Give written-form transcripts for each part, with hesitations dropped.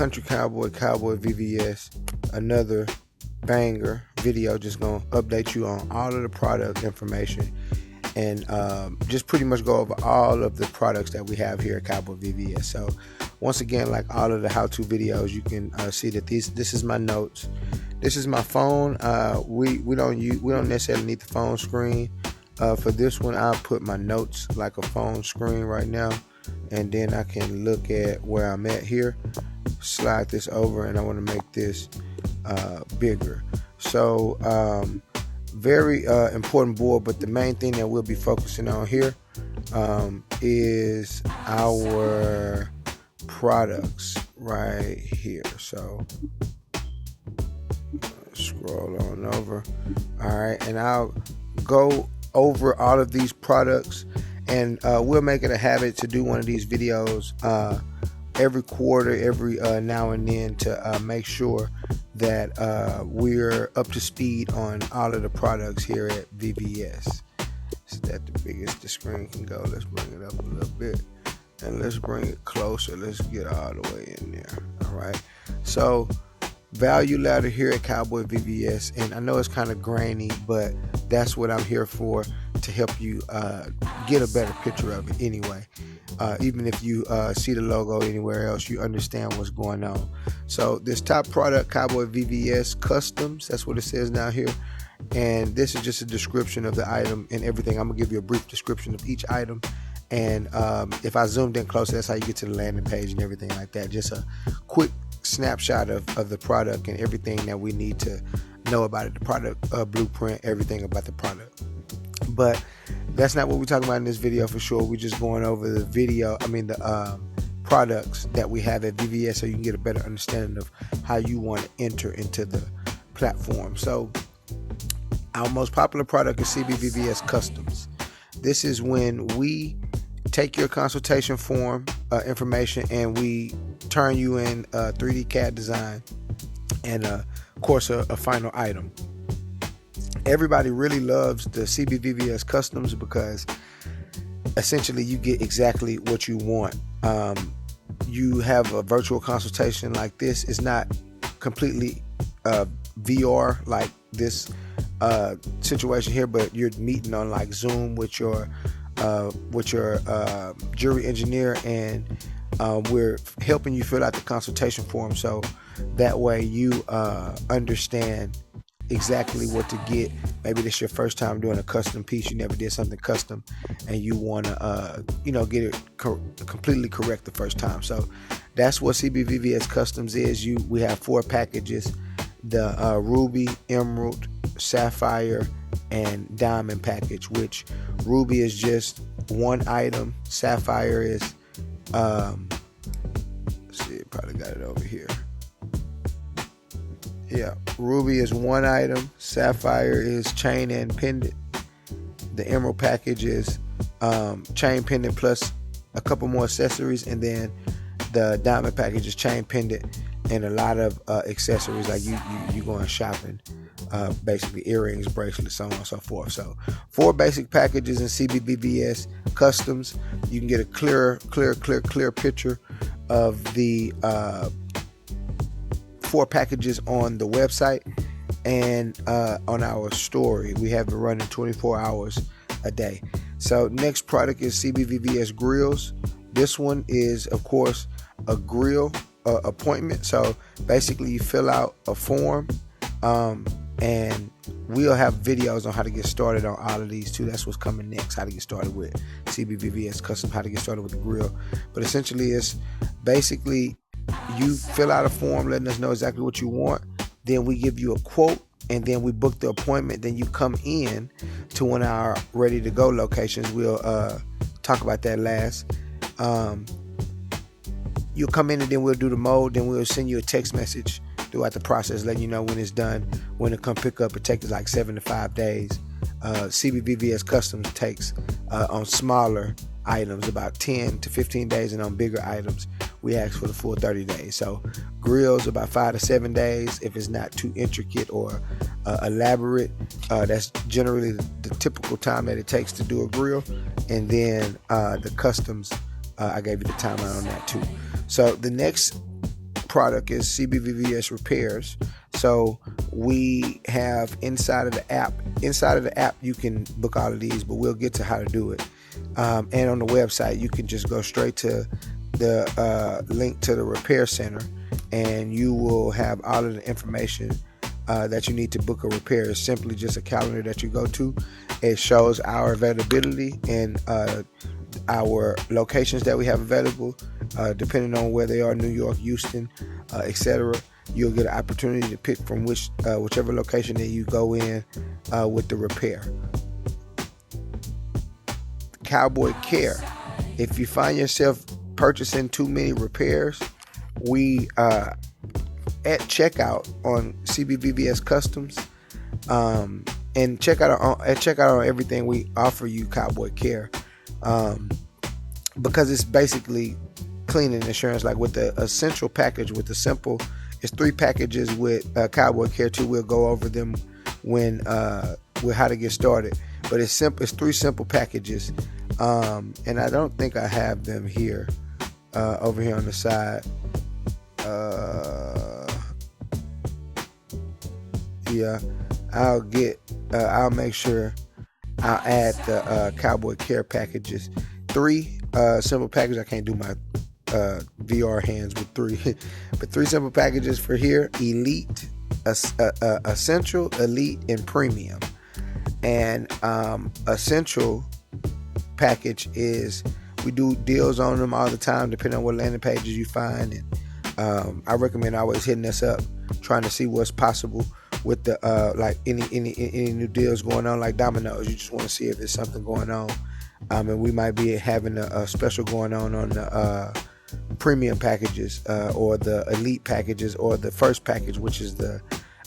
Country Cowboy, Cowboy VVS, another banger video, just gonna update you on all of the product information and just pretty much go over all of the products that we have here at Cowboy VVS. So once again, like all of the how-to videos, you can see that this is my notes, this is my phone. We don't necessarily need the phone screen for this one. I'll put my notes like a phone screen right now, and then I can look at where I'm at here, slide this over, and I want to make this bigger. So very important board, but the main thing that we'll be focusing on here is our products right here. So scroll on over. All right, and I'll go over all of these products, and we'll make it a habit to do one of these videos every quarter, every now and then, to make sure that we're up to speed on all of the products here at VVS. Is that the biggest the screen can go? Let's bring it up a little bit, and let's bring it closer. Let's get all the way in there. All right, so value ladder here at Cowboy VVS, and I know it's kind of grainy, but that's what I'm here for, to help you get a better picture of it anyway. Even if you see the logo anywhere else, you understand what's going on. So this top product, Cowboy VVS Customs, that's what it says down here, and this is just a description of the item and everything. I'm gonna give you a brief description of each item, and if I zoomed in closer, that's how you get to the landing page and everything like that. Just a quick snapshot of the product and everything that we need to know about it, the product blueprint, everything about the product. But that's not what we're talking about in this video for sure. We're just going over the the products that we have at VVS, so you can get a better understanding of how you want to enter into the platform. So our most popular product is CBVVS Customs. This is when we take your consultation form information and we turn you in a 3D CAD design and of course a final item. Everybody really loves the CBVVS Customs because essentially you get exactly what you want. You have a virtual consultation like this. It's not completely VR like this situation here, but you're meeting on like Zoom with your jury engineer, and we're helping you fill out the consultation form, so that way you understand exactly what to get. Maybe this is your first time doing a custom piece, you never did something custom, and you want to get it completely correct the first time. So that's what CBVVS Customs is. We have 4 packages: the Ruby, Emerald, Sapphire, and Diamond package, which Ruby is just one item, Sapphire is let's see, probably got it over here. Yeah, Ruby is one item, Sapphire is chain and pendant, the Emerald package is chain pendant plus a couple more accessories, and then the Diamond package is chain pendant and a lot of accessories, like you going shopping, basically earrings, bracelets, so on and so forth. So 4 basic packages in CBVVS Customs. You can get a clear picture of the 4 packages on the website and on our story. We have it running 24 hours a day. So next product is CBVVS Grills. This one is, of course, a grill appointment. So basically you fill out a form, and we'll have videos on how to get started on all of these too. That's what's coming next, how to get started with CBVVS Custom, how to get started with the grill. But essentially it's basically you fill out a form letting us know exactly what you want, then we give you a quote, and then we book the appointment. Then you come in to one of our ready to go locations. We'll talk about that last. You'll come in and then we'll do the mold, then we'll send you a text message throughout the process letting you know when it's done, when to come pick up. It takes like 7 to 5 days. CBVVS Customs takes on smaller items about 10 to 15 days, and on bigger items we ask for the full 30 days. So grills about 5 to 7 days if it's not too intricate or elaborate. That's generally the typical time that it takes to do a grill. And then the customs, I gave you the timeline on that too. So the next product is CBVVS Repairs. So we have inside of the app you can book all of these, but we'll get to how to do it. And on the website you can just go straight to the link to the repair center, and you will have all of the information that you need to book a repair. It's simply just a calendar that you go to. It shows our availability and our locations that we have available, depending on where they are, New York, Houston, etc. You'll get an opportunity to pick from whichever location that you go in with the repair. Cowboy Care. If you find yourself purchasing too many repairs, we at checkout on CBVVS Customs, and check out on everything we offer you, Cowboy Care, because it's basically cleaning insurance. Like with the essential package, with the simple, it's 3 packages with Cowboy Care too. We'll go over them when with how to get started, but it's simple. It's 3 simple packages, and I don't think I have them here over here on the side. Yeah, I'll make sure I'll add the Cowboy Care packages. 3 simple packages. I can't do my VR hands with 3, but 3 simple packages for here: Elite, Essential, Elite, and Premium. And Essential package is, we do deals on them all the time, depending on what landing pages you find. And I recommend always hitting us up, trying to see what's possible with the like any new deals going on, like Domino's. You just want to see if there's something going on, and we might be having a special going on the premium packages, or the elite packages, or the first package, which is the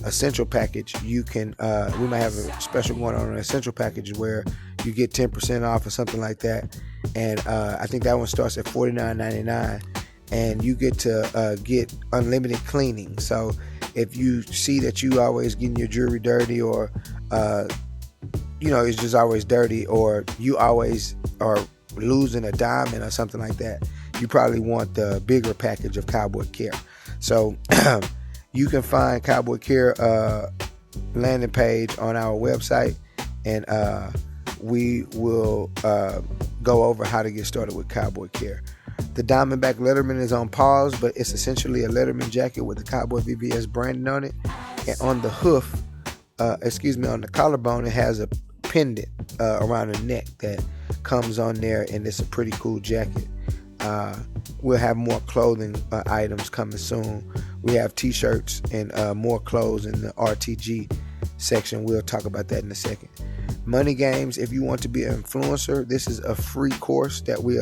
essential package. You can we might have a special going on an essential package where you get 10% off or something like that, and I think that one starts at $49.99, and you get to get unlimited cleaning. So if you see that you always getting your jewelry dirty, or it's just always dirty, or you always are losing a diamond or something like that, you probably want the bigger package of Cowboy Care. So you can find Cowboy Care landing page on our website, and we will go over how to get started with Cowboy Care. The Diamondback Letterman is on pause, but it's essentially a Letterman jacket with the Cowboy VVS branding on it. And on the hoof, on the collarbone, it has a pendant around the neck that comes on there, and it's a pretty cool jacket. We'll have more clothing items coming soon. We have t-shirts and more clothes in the RTG section. We'll talk about that in a second. Money Games. If you want to be an influencer, this is a free course that we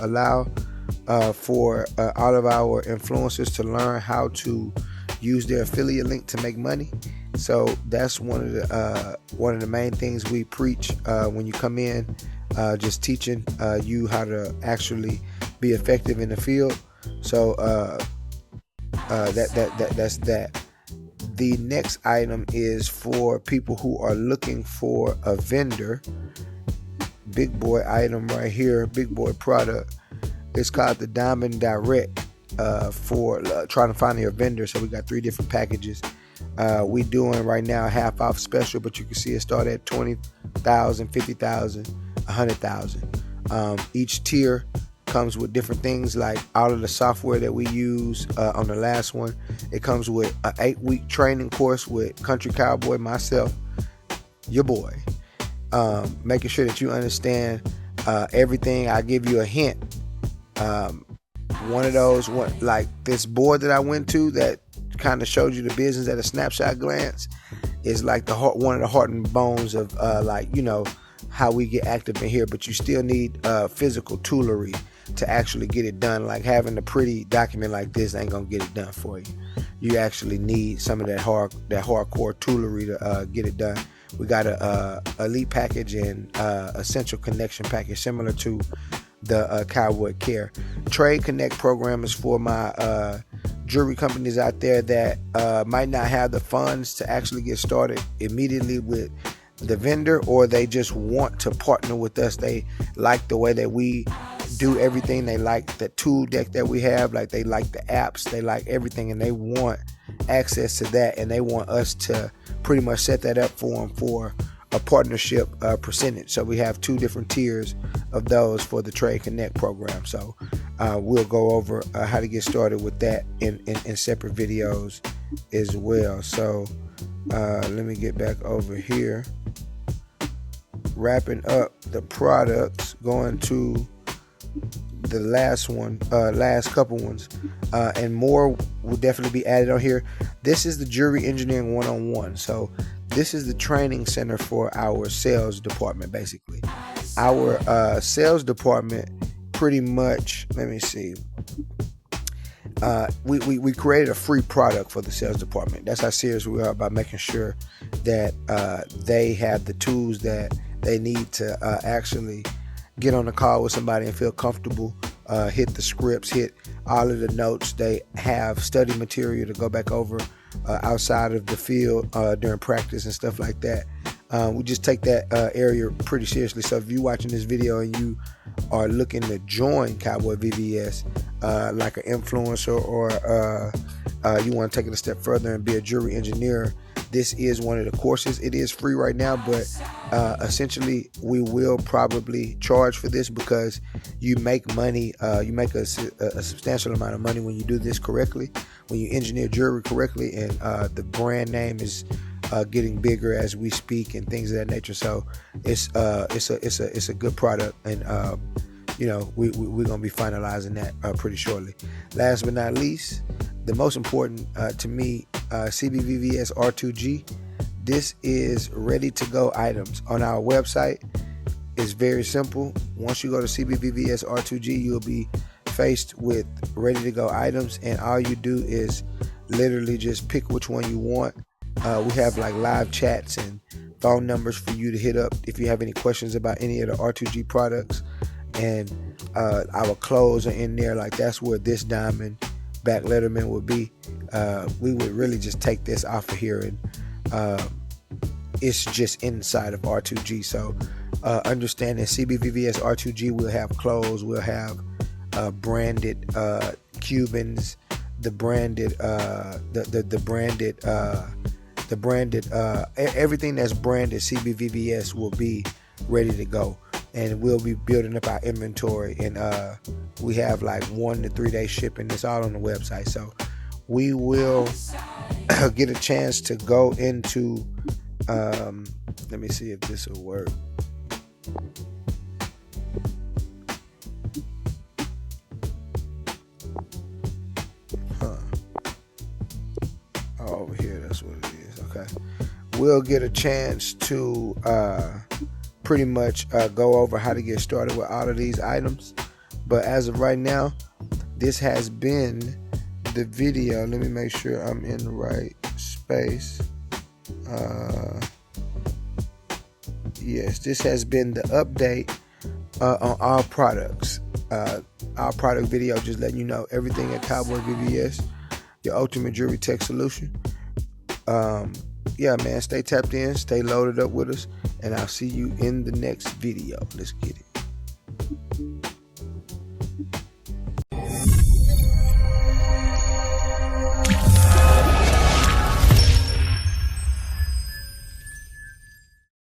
allow for all of our influencers to learn how to use their affiliate link to make money. So that's one of the main things we preach when you come in, just teaching you how to actually be effective in the field. So that's that. The next item is for people who are looking for a vendor. Big boy item right here, big boy product. It's called the Diamond Direct for trying to find your vendor. So we got 3 different packages. We doing right now a half off special, but you can see it start at $20,000, $50,000, $100,000. Each tier comes with different things, like all of the software that we use on the last one. It comes with an 8-week training course with Country Cowboy, myself, your boy, making sure that you understand everything. I give you a hint. One of those, like this board that I went to that kind of showed you the business at a snapshot glance, is like one of the heart and bones of how we get active in here. But you still need physical toolery to actually get it done. Like having a pretty document like this ain't gonna get it done for you. You actually need some of that hardcore toolery to get it done. We got a elite package and essential connection package similar to the Cowboy Care. Trade Connect program is for my jewelry companies out there that might not have the funds to actually get started immediately with the vendor, or they just want to partner with us. They like the way that we do everything. They like the tool deck that we have, like they like the apps, they like everything, and they want access to that, and they want us to pretty much set that up for them for a partnership percentage. So we have 2 different tiers of those for the Trade Connect program. So we'll go over how to get started with that in separate videos as well. So let me get back over here, wrapping up the products, going to the last couple ones, and more will definitely be added on here. This is the Jewelry Engineering 101. So this is the training center for our sales department. Basically, our sales department pretty much, let me see, we created a free product for the sales department. That's how serious we are about making sure that they have the tools that they need to actually get on the call with somebody and feel comfortable, hit the scripts, hit all of the notes. They have study material to go back over outside of the field during practice and stuff like that. We just take that area pretty seriously. So if you're watching this video and you are looking to join Cowboy VVS like an influencer, or you want to take it a step further and be a jewelry engineer, this is one of the courses. It is free right now, but essentially we will probably charge for this because you make money. You make a substantial amount of money when you do this correctly, when you engineer jewelry correctly, and the brand name is getting bigger as we speak and things of that nature. So it's a good product, and we're gonna be finalizing that pretty shortly. Last but not least, the most important to me, CBVVS R2G. This is ready to go items on our website. It's very simple. Once you go to CBVVS R2G, you'll be faced with ready to go items, and all you do is literally just pick which one you want. We have like live chats and phone numbers for you to hit up if you have any questions about any of the R2G products, and our clothes are in there. Like, that's where this diamond back letterman would be. We would really just take this off of here, and it's just inside of R2G. So understanding CBVVS R2G, we'll have clothes, we'll have branded Cubans, the branded everything that's branded CBVVS will be ready to go, and we'll be building up our inventory, and we have like 1 to 3 day shipping. It's all on the website. So we will get a chance to go into let me see if this will work. Over here, that's what it is. Okay, we'll get a chance to pretty much go over how to get started with all of these items. But as of right now, this has been the video. Let me make sure I'm in the right space. Yes, this has been the update on our products. Our product video, just letting you know everything at Cowboy VVS, your ultimate jewelry tech solution. Yeah, man, stay tapped in, stay loaded up with us, and I'll see you in the next video. Let's get it.